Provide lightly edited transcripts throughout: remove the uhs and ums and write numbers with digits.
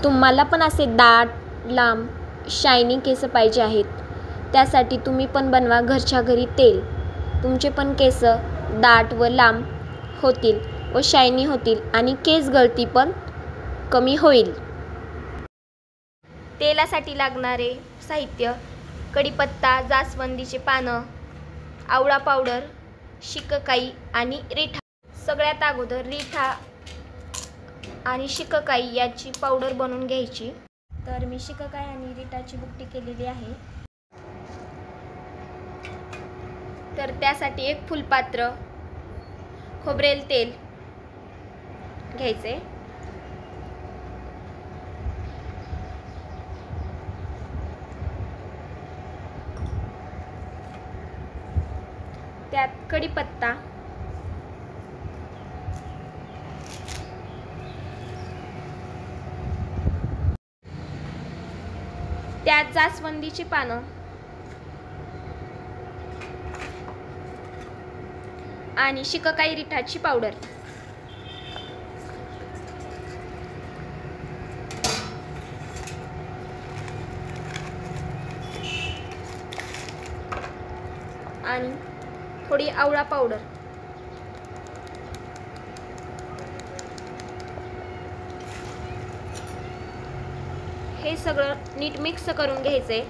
तुम्हाला पण असे दाट, लांब, शायनी केस पाहिजे आहेत, त्यासाठी तुम्ही पण बनवा घरच्या घरी तेल. तुमचे पण केस दाट व लांब होतील व शायनी होतील आणि केस गळती पण कमी होईल. तेलासाठी लागणारे साहित्य: कढीपत्ता, जास्वंदीचे पानं, आवळा पावडर, शिकाकाई आणि रिठा. सगळ्यात अगोदर रिठा आणि शिकाकाई याची पावडर बनवून घ्यायची. तर मी शिकाकाई आणि रिठाची भुकटी केलेली आहे. तर त्यासाठी एक फुलपात्र खोबरेल तेल घ्यायचे. त्यात कढीपत्ता, त्यात जास्वंदीची पानं आणि शिकाकाई रिठाची पावडर. आणि थोडी आवळा पावडर. हे सगळं नीट मिक्स करून घ्यायचे.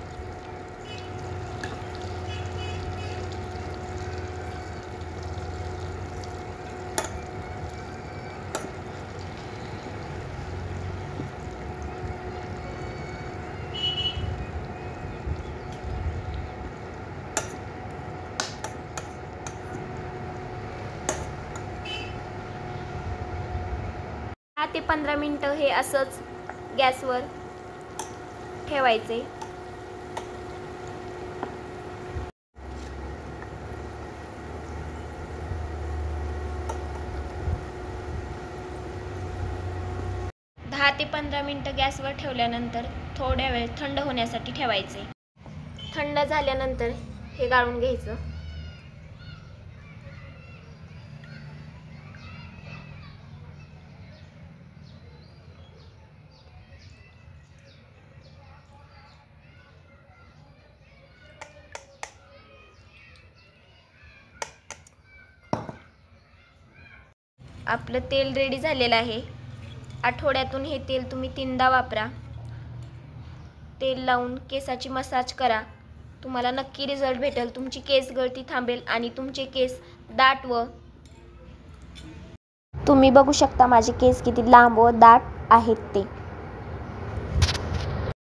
ते 15 मिनिटं हे असंच गॅसवर ठेवायचे. दहा ते 15 मिनिटं गॅसवर ठेवल्यानंतर थोड्या वेळ थंड होण्यासाठी ठेवायचे. थंड झाल्यानंतर हे गाळून घ्यायचं. आपलं तेल रेडी झालेलं आहे. आठवड्यातून हे तेल तुम्ही 3दा वापरा. तेल लावून केसाची मसाज करा. तुम्हाला नक्की रिझल्ट भेटेल. तुमची केस गळती थांबेल आणि तुमचे केस दाट व तुम्ही बघू शकता माझे केस किती लांब व दाट आहेत ते.